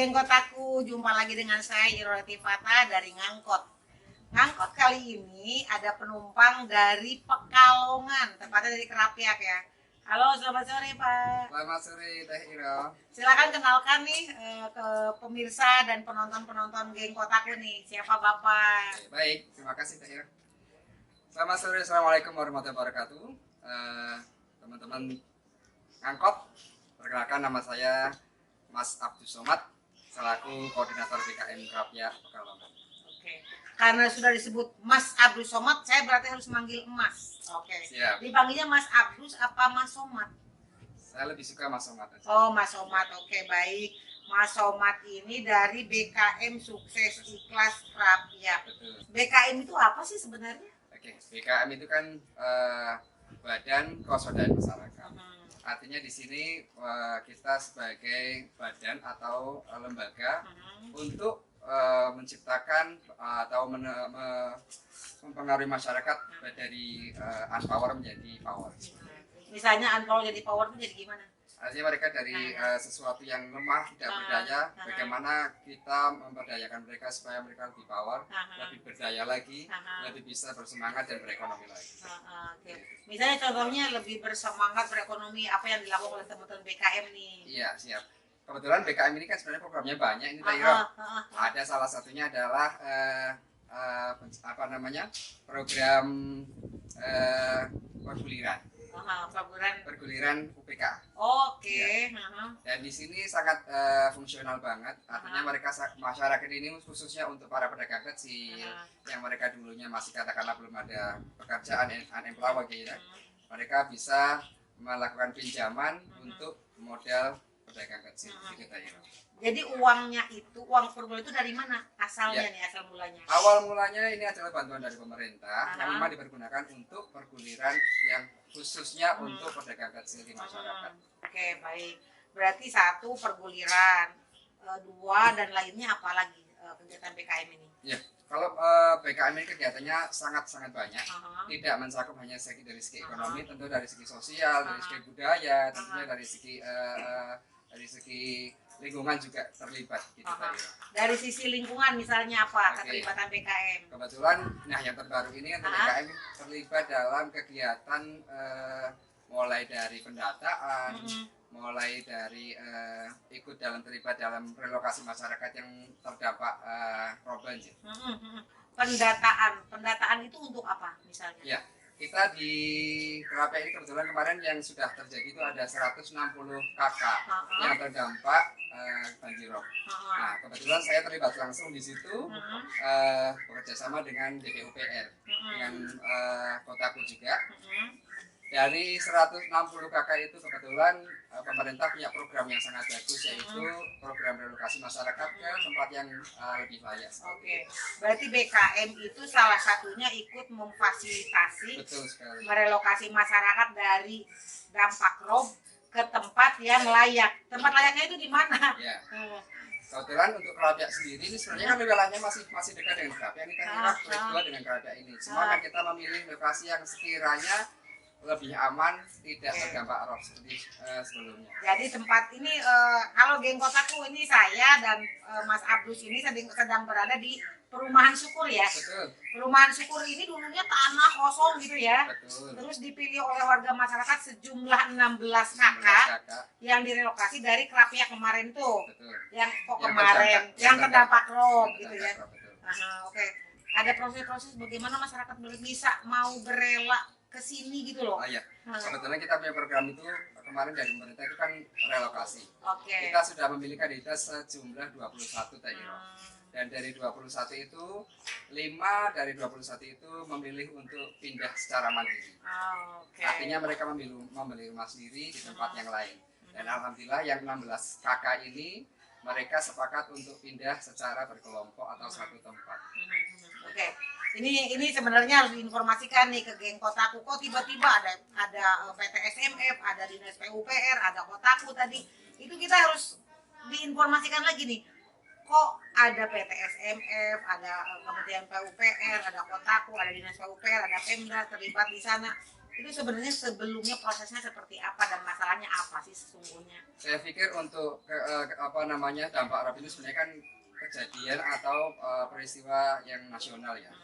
geng kotaku, jumpa lagi dengan saya Iro Latifata dari Ngangkot. Ngangkot kali ini ada penumpang dari Pekalongan, tepatnya dari Kerapiak ya. Halo, selamat sore Pak. Selamat sore Teh Iro. Silakan kenalkan nih ke pemirsa dan penonton-penonton geng kotaku nih, siapa Bapak? Baik, terima kasih Teh Iro. Selamat sore, Assalamualaikum warahmatullahi wabarakatuh. Teman-teman Ngangkot, perkenalkan nama saya Mas Abdus Somad, selaku koordinator BKM Kerapiak Pekalongan. Oke, karena sudah disebut Mas Abdus Somad, saya berarti harus manggil Mas. Oke. Siap. Dipanggilnya Mas Abdus apa Mas Somad? Saya lebih suka Mas Somad aja. Oh, Mas Somad. Oke, baik. Mas Somad ini dari BKM Sukses Ikhlas Kerapiak. Betul. BKM itu apa sih sebenarnya? Oke, BKM itu kan Badan Kewaspadaan Masyarakat. Artinya di sini kita sebagai badan atau lembaga untuk menciptakan atau mempengaruhi masyarakat dari unpower menjadi power. Misalnya unpower jadi power itu jadi gimana? Artinya mereka dari sesuatu yang lemah, tidak berdaya, bagaimana kita memberdayakan mereka supaya mereka lebih power, lebih berdaya lagi, lebih bisa bersemangat dan berekonomi lagi. Oke. Misalnya contohnya lebih bersemangat berekonomi, apa yang dilakukan oleh teman-teman BKM nih? Iya, siap. Kebetulan BKM ini kan sebenarnya programnya banyak ini Teh Iro. Ada salah satunya adalah program perguliran UPK. Oke. Dan di sini sangat fungsional banget. Artinya masyarakat ini khususnya untuk para pedagang kecil yang mereka dulunya masih katakanlah belum ada pekerjaan unemployed gitu ya. Mereka bisa melakukan pinjaman untuk modal pedagang kecil gitu ya. Jadi uangnya itu, uang perguliran itu dari mana asalnya nih, asal mulanya? Awal mulanya ini adalah bantuan dari pemerintah yang memang dipergunakan untuk perguliran yang khususnya untuk pedagang kecil di masyarakat. Oke, baik. Berarti satu perguliran, dua dan lainnya apa lagi kegiatan BKM ini? Ya, kalau BKM ini kegiatannya sangat-sangat banyak. Tidak mencakup hanya dari segi ekonomi, tentu dari segi sosial, dari segi budaya, tentunya dari segi lingkungan juga terlibat gitu tadi. Dari sisi lingkungan misalnya apa keterlibatan BKM? Kebetulan, nah yang terbaru ini kan BKM terlibat dalam kegiatan mulai dari pendataan, mulai dari terlibat dalam relokasi masyarakat yang terdampak banjir. Pendataan itu untuk apa misalnya? Ya, kita di Kerapiak ini kebetulan kemarin yang sudah terjadi itu ada 160 KK yang terdampak banjirop. Nah, kebetulan saya terlibat langsung di situ bekerja sama dengan DPUPR, dengan kotaku juga. Dari 160 KK itu kebetulan pemerintah punya program yang sangat bagus, yaitu program relokasi masyarakat ke tempat yang lebih layak. Oke, berarti BKM itu salah satunya ikut memfasilitasi merelokasi masyarakat dari dampak rob ke tempat yang layak. Tempat layaknya itu di mana? Ya. Kebetulan untuk Kerapiak sendiri ini sebenarnya kan wilayahnya masih dekat dengan Kerapiak, ini kan berdua dengan Kerapiak ini. Cuma kan kita memilih lokasi yang sekiranya lebih aman, tidak terdampak rob seperti sebelumnya. Jadi tempat ini kalau geng kotaku ini saya dan Mas Abdus ini sedang berada di Perumahan Syukur ya. Betul. Perumahan Syukur ini dulunya tanah kosong gitu ya. Betul. Terus dipilih oleh warga masyarakat sejumlah 16 KK yang direlokasi dari Kerapiak kemarin tuh. Betul. Yang yang terdampak rob gitu ya. Oke. Ada proses-proses bagaimana masyarakat bisa mau berela ke sini gitu loh. Iya. Kebetulan kita punya program itu kemarin dari pemerintah itu kan relokasi. Oke. Kita sudah memilih kandidat sejumlah 21 tadi. Dan dari 21 itu 5 dari 21 itu memilih untuk pindah secara mandiri. Artinya mereka membeli rumah sendiri di tempat yang lain. Dan alhamdulillah yang 16 KK ini mereka sepakat untuk pindah secara berkelompok atau satu tempat. Oke. Ini sebenarnya harus diinformasikan nih ke geng kotaku. Kok tiba-tiba ada PT SMF, ada Dinas PUPR, ada kotaku tadi. Itu kita harus diinformasikan lagi nih. Kok ada PT SMF, ada Kementerian PUPR, ada kotaku, ada Dinas PUPR, ada Pemda terlibat di sana. Itu sebenarnya sebelumnya prosesnya seperti apa dan masalahnya apa sih sesungguhnya? Saya pikir untuk dampak Rob ini sebenarnya kan kejadian atau peristiwa yang nasional ya.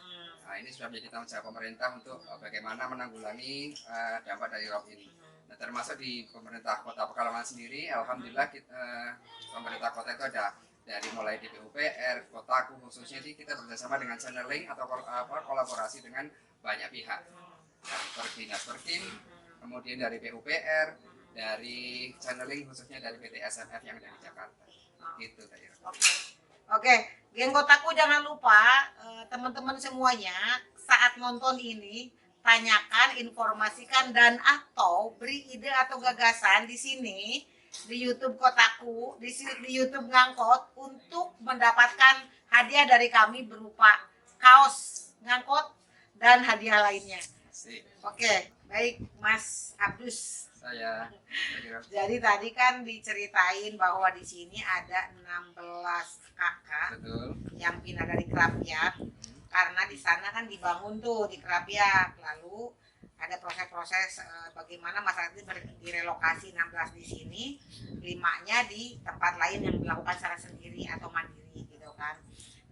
Nah, ini sudah menjadi tanggung jawab pemerintah untuk bagaimana menanggulangi dampak dari Rob ini. Nah, termasuk di pemerintah Kota Pekalongan sendiri, alhamdulillah pemerintah kota itu ada dari mulai di PUPR, Kotaku khususnya ini kita bekerjasama dengan channeling atau kolaborasi dengan banyak pihak. Dari Dinas Perkim, kemudian dari PUPR, dari channeling khususnya dari PT SMF yang ada di Jakarta. Gitu, Kak. Oke, geng Kotaku jangan lupa teman-teman semuanya saat nonton ini tanyakan, informasikan dan atau beri ide atau gagasan di sini di YouTube Kotaku, di YouTube Ngangkot untuk mendapatkan hadiah dari kami berupa kaos Ngangkot dan hadiah lainnya. Oke, baik Mas Abdus. Saya. Jadi tadi kan diceritain bahwa di sini ada 16 kakak. Betul. Yang pindah dari Kerapiak karena di sana kan dibangun tuh di Kerapiak, lalu ada proses-proses bagaimana masyarakat itu direlokasi 16 di sini, 5-nya di tempat lain yang dilakukan secara sendiri atau mandiri gitu kan.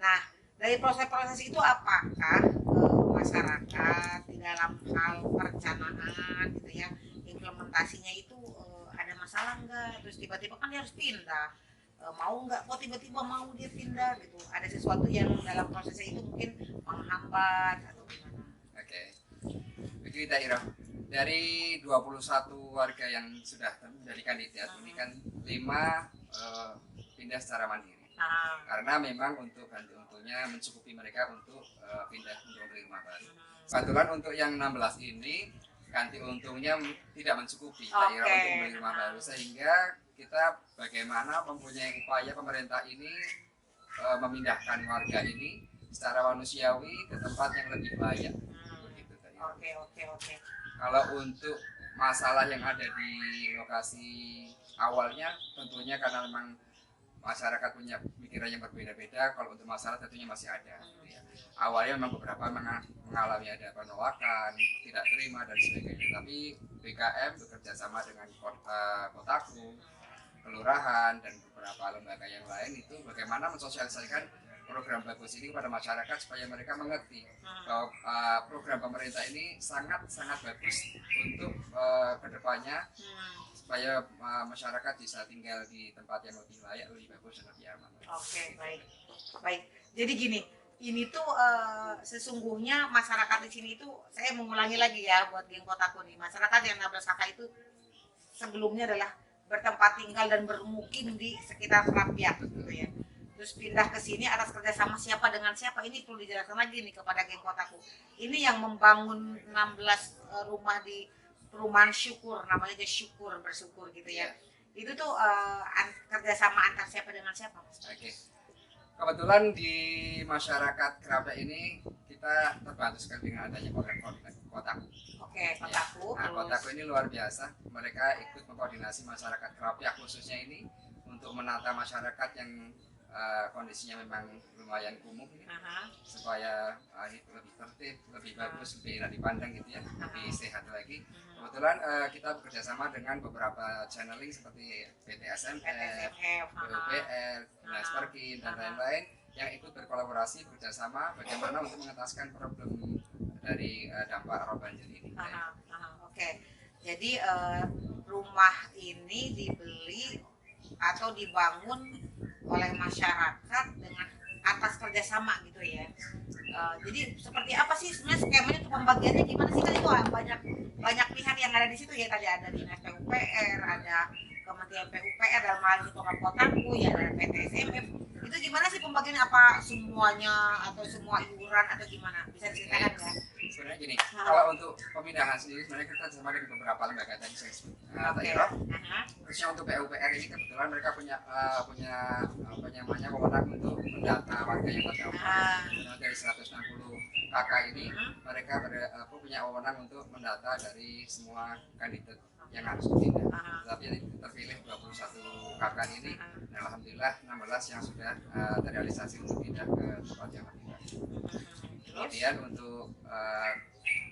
Nah, dari proses-proses itu apakah masyarakat di dalam hal perencanaan gitu ya, implementasinya itu ada masalah enggak? Terus tiba-tiba kan dia harus pindah, mau nggak kok tiba-tiba mau dia pindah gitu, ada sesuatu yang dalam prosesnya itu mungkin menghambat atau gimana? Oke, begini Dairah, dari 21 warga yang sudah menjadi kandidat ini kan 5 pindah secara mandiri karena memang untuk ganti untungnya mencukupi mereka untuk pindah untuk membeli rumah baru. Kebetulan untuk yang 16 ini ganti untungnya tidak mencukupi Dairah untuk membeli rumah baru, sehingga kita bagaimana mempunyai upaya pemerintah ini memindahkan warga ini secara manusiawi ke tempat yang lebih layak. Begitu, Oke. Kalau untuk masalah yang ada di lokasi awalnya, tentunya karena memang masyarakat punya pikiran yang berbeda-beda. Kalau untuk masalah tentunya masih ada. Ya. Awalnya memang beberapa mengalami ada penolakan, tidak terima dan sebagainya. Tapi BKM bekerja sama dengan Kotaku, kelurahan dan beberapa lembaga yang lain itu bagaimana mensosialisasikan program bagus ini kepada masyarakat supaya mereka mengerti bahwa program pemerintah ini sangat bagus untuk kedepannya supaya masyarakat bisa tinggal di tempat yang lebih layak, lebih bagus dan lebih aman. Oke, baik. Jadi gini, ini tuh sesungguhnya masyarakat di sini tuh, saya mengulangi lagi ya buat geng Kotaku nih, masyarakat yang 16 kakak itu sebelumnya adalah bertempat tinggal dan bermukim di sekitar Kerapiak gitu ya. Terus pindah ke sini atas kerjasama siapa dengan siapa, ini perlu dijelaskan lagi nih kepada geng Kotaku. Ini yang membangun 16 rumah di perumahan Syukur, namanya aja Syukur, bersyukur gitu ya. Itu tuh kerjasama antar siapa dengan siapa, Mas? Oke. Kebetulan di masyarakat Kerapiak ini kita terbantu sekali dengan adanya program Kotaku. Oke, Kotaku. Nah, Kotaku ini luar biasa. Mereka ikut mengkoordinasi masyarakat Kerapiak khususnya ini untuk menata masyarakat yang kondisinya memang lumayan kumuh ini, supaya lebih tertib, lebih bagus, lebih enak dipandang gitu ya, lebih sehat lagi. Kebetulan kita bekerja sama dengan beberapa channeling seperti PT SMF, PUPR, Dinas Perkim dan lain-lain yang ikut berkolaborasi bekerjasama bagaimana untuk mengentaskan problem dari dampak rob banjir ini. Oke. Jadi rumah ini dibeli atau dibangun oleh masyarakat dengan atas kerjasama gitu ya. Jadi seperti apa sih sebenarnya skemanya untuk pembagiannya gimana sih, kan itu banyak pihak yang ada di situ ya, tadi ada Dinas PUPR, ada Kementerian PUPR dalam hal itu Kotaku ya, ada PT SMF. Itu gimana sih pembagiannya, apa semuanya atau semua iuran atau gimana, bisa diceritakan nggak? Sebenarnya gini, kalau untuk pemindahan sendiri sebenarnya kita sama dengan beberapa lembaga tadi saya sebut. Khususnya untuk PUPR ini kebetulan mereka punya wewenang untuk mendata warga yang terdampak. Dari 160 kakak ini mereka punya wewenang untuk mendata dari semua kandidat yang harus dipindah. Tapi terpilih 21 kakak ini, alhamdulillah 16 yang sudah terrealisasi untuk pindah ke tempat yang lebih baik. Kemudian untuk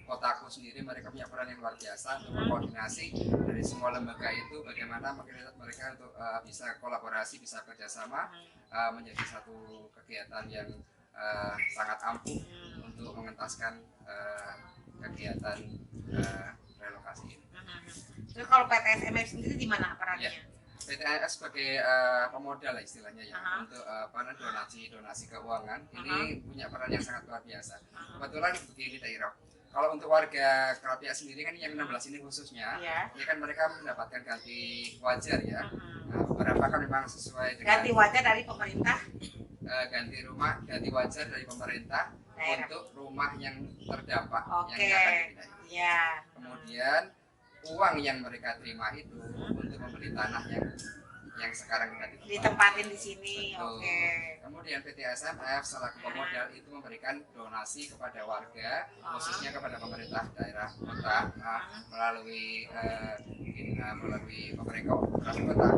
Kotaku sendiri mereka punya peran yang luar biasa untuk berkoordinasi dari semua lembaga itu, bagaimana mereka untuk bisa kolaborasi, bisa kerjasama menjadi satu kegiatan yang sangat ampuh untuk mengentaskan kegiatan relokasi ini. Terus kalau PTSMF sendiri di mana perannya? Ya. PTS sebagai pemodal lah istilahnya ya, untuk donasi keuangan ini punya peran yang sangat luar biasa. Kebetulan begini Teh Ira, kalau untuk warga Kerapiak sendiri kan yang 16 ini khususnya, ini kan mereka mendapatkan ganti wajar ya. Nah, beberapa kan memang sesuai dengan ganti wajar dari pemerintah, ganti wajar dari pemerintah untuk rumah yang terdampak yang akan dipindahin. Kemudian uang yang mereka terima itu untuk membeli tanah yang sekarang ditempatin di sini. Kemudian PT SMF selaku pemodal itu memberikan donasi kepada warga, khususnya kepada pemerintah daerah kota melalui pemerintah kota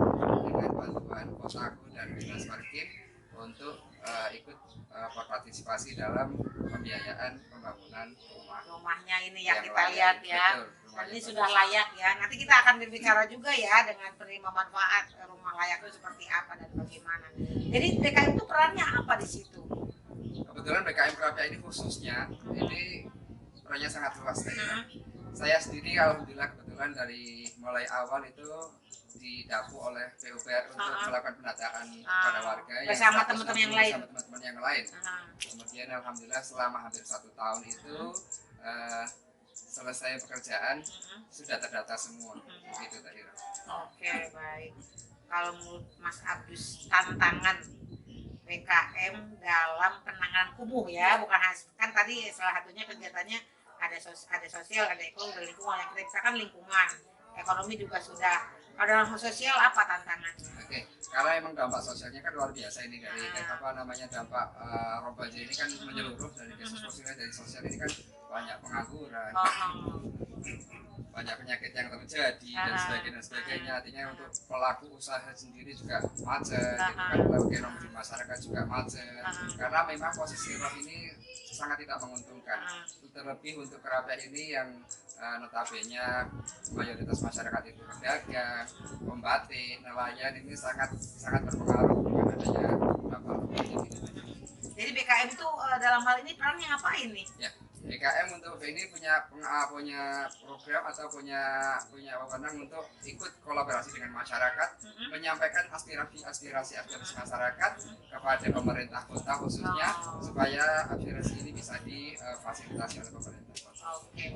dengan bantuan Kotaku dan Dinas Parkir untuk ikut berpartisipasi dalam pembiayaan pembangunan rumahnya ini yang kita lihat ya. Dan ini sudah layak ya. Nanti kita akan berbicara juga ya dengan penerima manfaat rumah layak itu seperti apa dan bagaimana. Jadi BKM itu perannya apa di situ? Kebetulan BKM Kerapiak ini khususnya ini perannya sangat luas. Saya sendiri alhamdulillah kebetulan dari mulai awal itu didapuk oleh PUPR untuk melakukan pendataan kepada warga bersama teman-teman yang lain. Kemudian alhamdulillah selama hampir 1 tahun itu selesai pekerjaan sudah terdata semua. Begitu tadi. Oke, baik. Kalau menurut Mas Abdus, tantangan BKM dalam penanganan kumuh ya, bukan kan tadi salah satunya kegiatannya ada sosial, ada ekonomi, ada lingkungan. Yang kita misalkan lingkungan, ekonomi juga sudah. Kalau dalam sosial apa tantangan? Oke, karena emang dampak sosialnya kan luar biasa ini dari dampak rob banjir ini kan menyeluruh dari sosial, dari sosial ini kan banyak pengangguran, banyak penyakit yang terjadi dan sebagainya. Artinya untuk pelaku usaha sendiri juga macet, itu kan ekonomi di masyarakat juga macet. Karena memang posisi rob ini sangat tidak menguntungkan. Terlebih untuk Kerapiak ini yang notabene mayoritas masyarakat itu pedagang, pembatik, nelayan, ini sangat berpengaruh dengan adanya dampak banjir ini. Jadi BKM itu dalam hal ini perannya apa ini? Ya, BKM untuk ini punya program atau punya wewenang untuk ikut kolaborasi dengan masyarakat, menyampaikan aspirasi masyarakat kepada pemerintah kota khususnya supaya aspirasi ini bisa difasilitasi oleh pemerintah kota. Oke,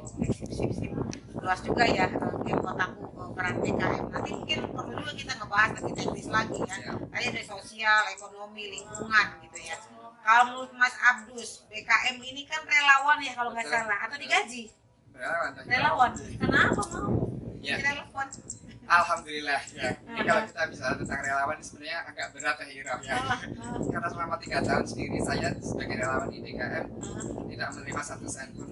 sip. Luas juga ya game Kotaku peran BKM. Nanti mungkin perlu juga kita ngebahas lebih teknis lagi ya. Tadi ada sosial, ekonomi, lingkungan gitu ya. Kalau menurut Mas Abdus, BKM ini kan relawan ya kalau nggak salah, atau digaji? Relawan. Kenapa mau? Ya. Relawan. Alhamdulillah ya. Ini kalau kita bicara tentang relawan sebenarnya agak berat ya Ira ya. Karena selama 3 tahun sendiri saya sebagai relawan di BKM tidak menerima 1 sen pun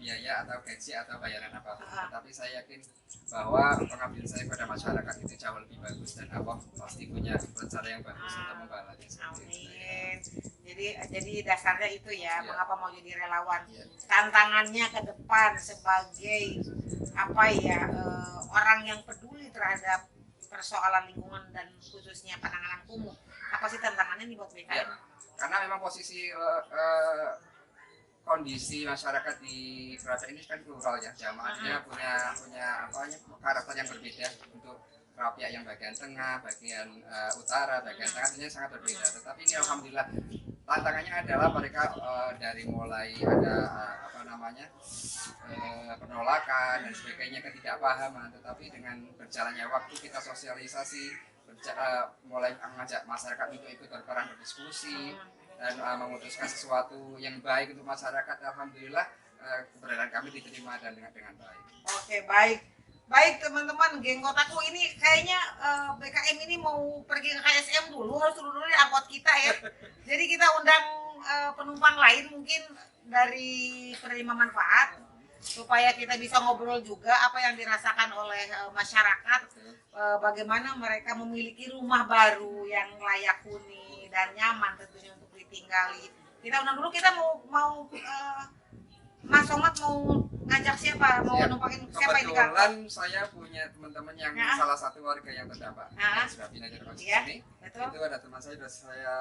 biaya atau gaji atau bayaran apapun. Tapi saya yakin bahwa pengabdian saya kepada masyarakat itu jauh lebih bagus dan Allah pasti punya rencana yang bagus untuk membalasnya. Amin. Jadi dasarnya itu ya, mengapa mau jadi relawan. Tantangannya ke depan sebagai orang yang peduli terhadap persoalan lingkungan dan khususnya penanganan kumuh. Apa sih tantangannya nih buat BKM? Ya, karena memang posisi kondisi masyarakat di Kerapiak ini kan plural ya, jamaahnya punya karakter yang berbeda. Untuk Kerapiak yang bagian tengah, bagian utara, bagian tengahnya sangat berbeda. Tetapi ini alhamdulillah tantangannya adalah mereka dari mulai ada penolakan dan sebagainya, ketidakpahaman, tetapi dengan berjalannya waktu kita sosialisasi, mulai mengajak masyarakat untuk ikut berperan berdiskusi dan memutuskan sesuatu yang baik untuk masyarakat. Alhamdulillah keberadaan kami diterima dan dengan baik. Oke, baik teman-teman, geng Kotaku ini kayaknya BKM ini mau pergi ke KSM dulu, harus turun dulu di angkot kita ya. Jadi kita undang penumpang lain mungkin dari penerima manfaat supaya kita bisa ngobrol juga apa yang dirasakan oleh masyarakat, bagaimana mereka memiliki rumah baru yang layak huni dan nyaman tentunya untuk ditinggali. Kita undang dulu, kita mau Mas Somad mau ngajak siapa? Mau Siap. numpangin siapa ini Kak? Kebetulan saya punya teman-teman yang Ya. salah satu warga yang terdampak Ah. yang sudah pindah dari kondisi Iya, sini. betul. Itu ada teman saya sudah saya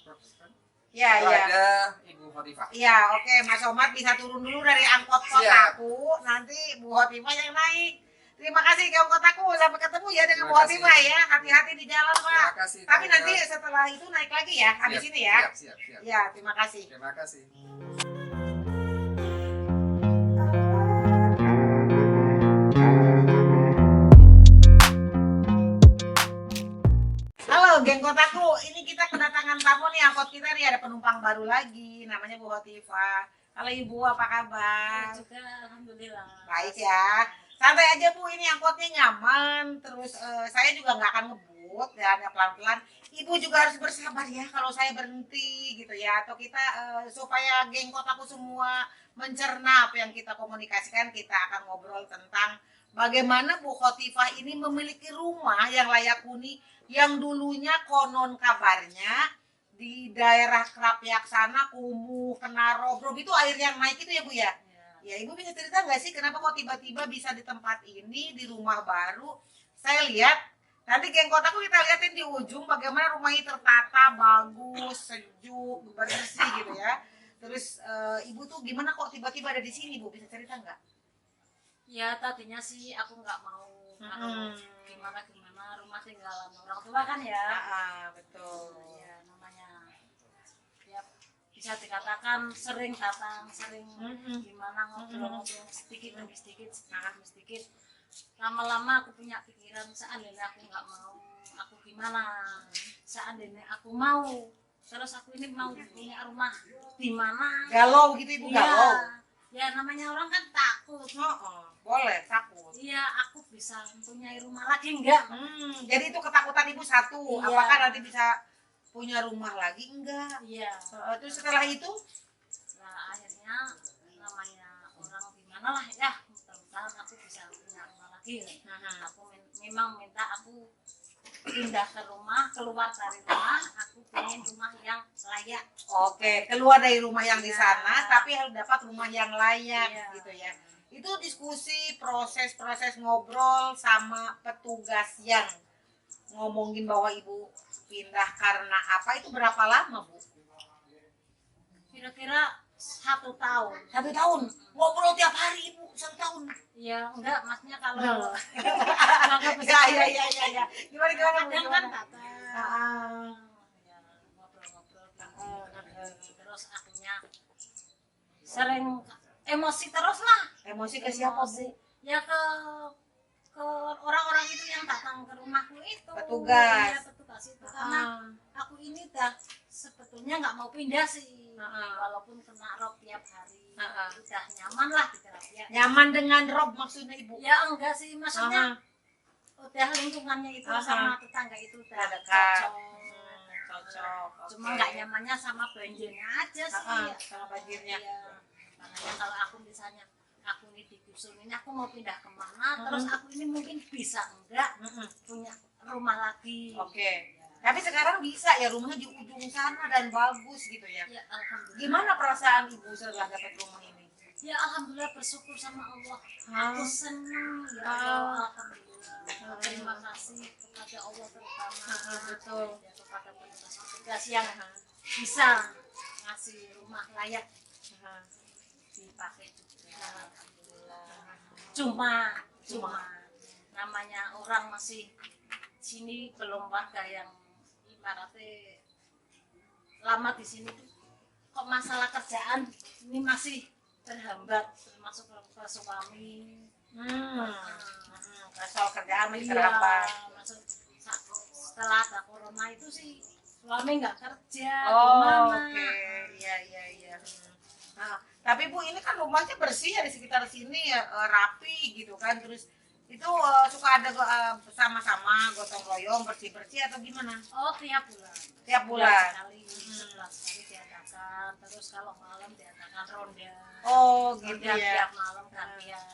propskan. Iya, Itu iya. ada Ibu Khotifah. Iya, oke, Mas Somad bisa turun dulu dari angkot Siap. kotaku, nanti Bu Khotifah yang naik. Terima kasih Gang Kotaku, sampai ketemu ya dengan Bu Terima kasih. Khotifah ya. Hati-hati di jalan, Pak. Terima kasih. Tapi Tania. nanti setelah itu naik lagi ya, habis Siap, ini ya. Siap. Ya, terima kasih. Terima kasih. Halo Geng Kotaku, ini kita kedatangan tamu nih, angkot kita nih ada penumpang baru lagi, namanya Bu Khotifah. Halo Ibu, apa kabar? Juga alhamdulillah. Baik ya, santai aja Bu, ini angkotnya nyaman, terus saya juga nggak akan ngebut, ya pelan-pelan. Ibu juga harus bersabar ya kalau saya berhenti gitu ya, atau kita supaya Geng Kotaku semua mencerna apa yang kita komunikasikan, kita akan ngobrol tentang bagaimana Bu Khotifah ini memiliki rumah yang layak huni yang dulunya konon kabarnya di daerah Krapyak sana, Kumuh, kena rob itu air yang naik itu ya Bu ya? Ya Ibu bisa cerita nggak sih kenapa kok tiba-tiba bisa di tempat ini, di rumah baru? Saya lihat, nanti Geng Kotaku kita liatin di ujung bagaimana rumahnya tertata, bagus, sejuk, bersih gitu ya. Terus Ibu tuh gimana kok tiba-tiba ada di sini Bu, bisa cerita nggak? Ya tadinya sih aku nggak mau kalau gimana rumah tinggalan orang tua kan ya. Betul. Ya namanya ya bisa dikatakan sering datang, sering gimana ngobrol-ngobrol sedikit demi sedikit, lama-lama aku punya pikiran seandainya aku nggak mau, aku gimana? Seandainya aku mau, terus aku ini mau punya rumah di mana? Galau gitu Ibu, galau. Ya namanya orang kan takut. Boleh takut. Iya, aku bisa punya rumah lagi enggak? Jadi itu ketakutan Ibu satu, Iya. apakah nanti bisa punya rumah lagi enggak? Iya. Terus setelah itu? Nah akhirnya namanya orang gimana lah ya, mudah-mudahan aku bisa punya rumah lagi. Aku memang minta aku pindah ke rumah, keluar dari rumah, aku pengen rumah yang layak. Oke, keluar dari rumah yang di Iya. sana, tapi harus dapat rumah yang layak Iya. gitu ya. Itu diskusi, proses ngobrol sama petugas yang ngomongin bahwa Ibu pindah karena apa, itu berapa lama Bu? Kira-kira 1 tahun. 1 tahun? Ngobrol tiap hari Ibu, 1 tahun? Ya enggak, maksudnya kalau Enggak bisa. Ya. Gimana Bu? kadang kan Gimana? datang. Ya, ngobrol-ngobrol terus akunya sering emosi terus lah. Emosi ke siapa Bu? Ya ke orang-orang itu yang datang ke rumahku itu. Petugas. Iya, petugas itu karena aku ini dah sebetulnya nggak mau pindah sih. Walaupun kena rob tiap hari. Udah nyaman lah di Krapyak. Nyaman dengan rob maksudnya Ibu? Ya enggak sih, maksudnya udah lingkungannya itu sama tetangga itu udah dekat. cocok. Cuma Oke. nggak nyamannya sama banjirnya aja sih. Sama banjirnya. Iya. Makanya kalau aku misalnya aku ini digusur ini aku mau pindah kemana, terus aku ini mungkin bisa enggak punya rumah lagi. Oke. Tapi sekarang bisa ya, rumahnya di ujung sana dan bagus gitu ya. Ya alhamdulillah. Gimana perasaan Ibu setelah dapat rumah ini? Ya alhamdulillah, bersyukur sama Allah. Aku senang ya Allah, alhamdulillah. Terima kasih kepada Allah terutama. Betul. Ya, kepada petugas yang bisa ngasih rumah layak dipakai juga. Alhamdulillah. Cuma namanya orang masih sini belum warga yang ibaratnya lama di sini tuh, kok masalah kerjaan ini masih terhambat, termasuk ke suami. Soal kerjaan masih Iya, terhambat. maksud setelah ada corona itu sih suami nggak kerja. Oh, gimana? oke. Iya. Nah, tapi Bu, ini kan rumahnya bersih ya di sekitar sini ya, rapi gitu kan. Terus itu suka ada bersama-sama gotong royong bersih-bersih atau gimana? Oh, tiap bulan. Tiap bulan. Setelah sekali diadakan. Terus kalau malam diadakan ronda. Oh, gitu Ronda ya. tiap malam gantian.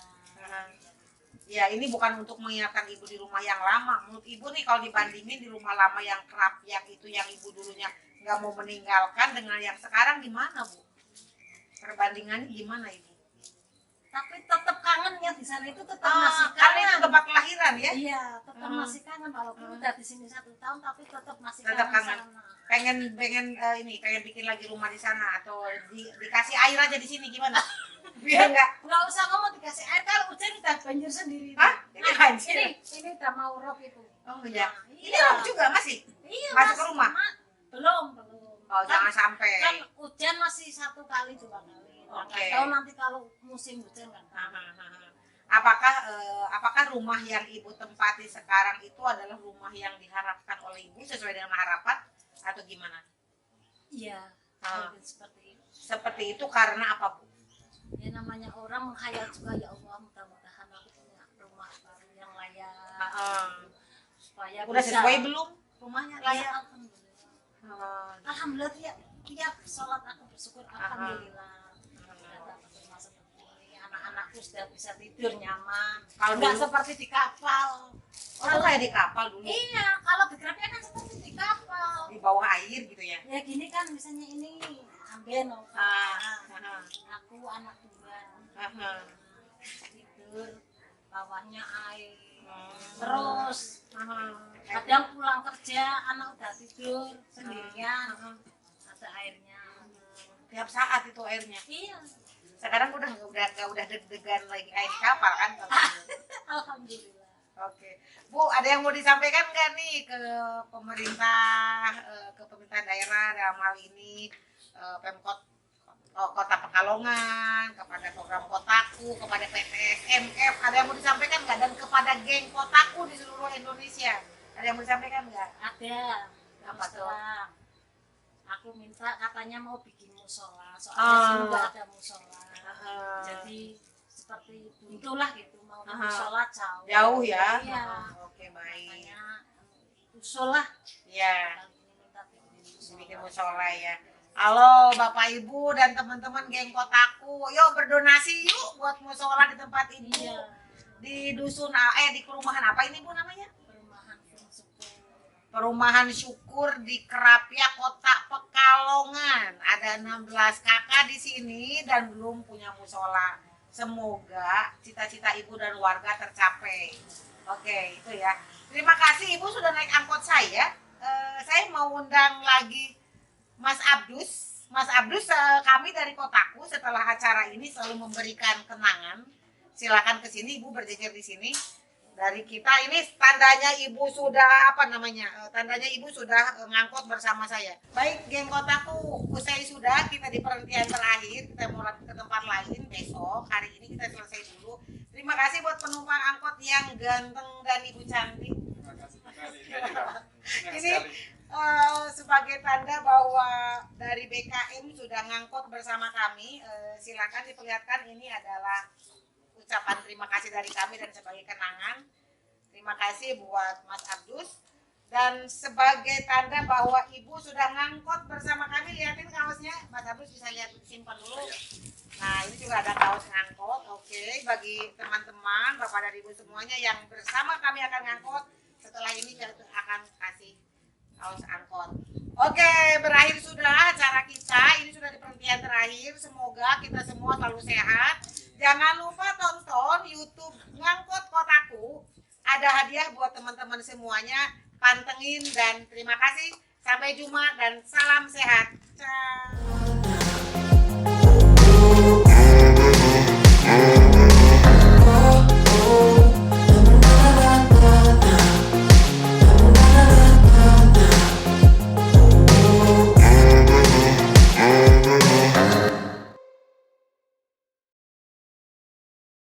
Ya, ini bukan untuk mengingatkan Ibu di rumah yang lama. Menurut Ibu nih, kalau dibandingin di rumah lama yang Krapyak itu, yang Ibu dulunya nggak mau meninggalkan, dengan yang sekarang gimana Bu? Perbandingannya gimana Ibu? tapi tetap kangennya di sana itu tetap Ah, masih karena itu kangen. tempat kelahiran ya. Iya, tetap Hmm. masih kangen walaupun udah di sini 1 tahun tapi tetap masih Tetap kangen. sana. Pengen pengen bikin lagi rumah di sana atau dikasih air aja di sini gimana? Biar enggak. Nggak usah ngomong dikasih air, kalau hujan udah banjir sendiri. Hah? Ini Nah, banjir. ini udah mau rob itu. Oh iya. Nah, Ini iya. rob juga masih. Iya, Masuk ke Mas. rumah? Belum. Oh, jangan sampai. Kan hujan masih 1 kali 2 kali. Nah, Oke. nggak tahu nanti kalau musim hujan kan. Apakah rumah yang Ibu tempati sekarang itu adalah rumah yang diharapkan oleh Ibu sesuai dengan harapan atau gimana? Iya, Ah. mungkin seperti itu. Seperti itu karena apa, Bu? Ya namanya orang menghayal juga, ya Allah mudah-mudahan aku punya rumah baru yang layak supaya Udah bisa. sesuai belum rumahnya Ya, layak? alhamdulillah. Alhamdulillah tiap sholat aku bersyukur alhamdulillah. Sudah dapat rumah seperti ini, anak-anakku sudah bisa tidur nyaman. Kalau Nggak dulu- seperti di kapal. Orang kayak di kapal dulu, Iya, kalau di Kerapia kan seperti di kapal. di bawah air gitu ya. Ya gini kan misalnya ini amben aku anak 2 tidur bawahnya air terus kadang pulang kerja anak udah tidur sendirian ada airnya. Tiap saat itu airnya. Iya, Sekarang udah deg-degan lagi kayak di kapal kan? alhamdulillah. Oke, Bu, ada yang mau disampaikan nggak nih ke pemerintah, ke pemerintah daerah dalam hal ini Pemkot Kota Pekalongan, kepada program Kotaku, kepada PT SMF, ada yang mau disampaikan nggak? Dan kepada geng Kotaku di seluruh Indonesia, ada yang mau disampaikan nggak? Ada Apa tuh? Islam. Aku minta katanya mau bikin musola, soalnya sini nggak ada musola. Jadi seperti itulah gitu, mau ke musola jauh. Jauh ya? Iya. Oke, baik. Makanya musola. Ya, Kali ini minta bikin bikin musola. musola ya. Halo Bapak Ibu dan teman-teman geng Kotaku, yuk berdonasi yuk buat musola di tempat ini. Iya. Di dusun di perumahan apa ini Bu namanya? Perumahan Fungsuku. Perumahan Syukur di Kerapia Kota Pekalongan. Ada 16 kakak di sini dan belum punya musola. Semoga cita-cita Ibu dan warga tercapai. Oke, itu ya. Terima kasih Ibu sudah naik angkot saya. Saya mau undang lagi Mas Abdus. Mas Abdus, kami dari Kotaku setelah acara ini selalu memberikan kenangan. Silakan ke sini, Ibu berjejer di sini. Dari kita ini tandanya Ibu sudah tandanya Ibu sudah ngangkut bersama saya. Baik, geng Kotaku, usai sudah kita di perhentian terakhir, kita mau lanjut ke tempat lain besok. Hari ini kita selesai dulu. Terima kasih buat penumpang angkot yang ganteng dan Ibu cantik. Terima kasih sekali. Saya juga senang Ini sekali. sebagai tanda bahwa dari BKM sudah ngangkut bersama kami. Silakan diperlihatkan, ini adalah ucapan terima kasih dari kami dan sebagai kenangan. Terima kasih buat Mas Abdus. Dan sebagai tanda bahwa Ibu sudah ngangkut bersama kami, lihatin kaosnya. Mas Abdus bisa lihat, simpan dulu. Nah, ini juga ada kaos ngangkut. Oke, bagi teman-teman, Bapak dan Ibu semuanya yang bersama kami akan ngangkut, setelah ini kita akan kasih kaos angkot. Oke, berakhir sudah acara kita. Ini sudah di perhentian terakhir. Semoga kita semua selalu sehat. Jangan lupa tonton YouTube Ngangkut Kotaku. Ada hadiah buat teman-teman semuanya. Pantengin dan terima kasih. Sampai jumpa dan salam sehat. Ciao.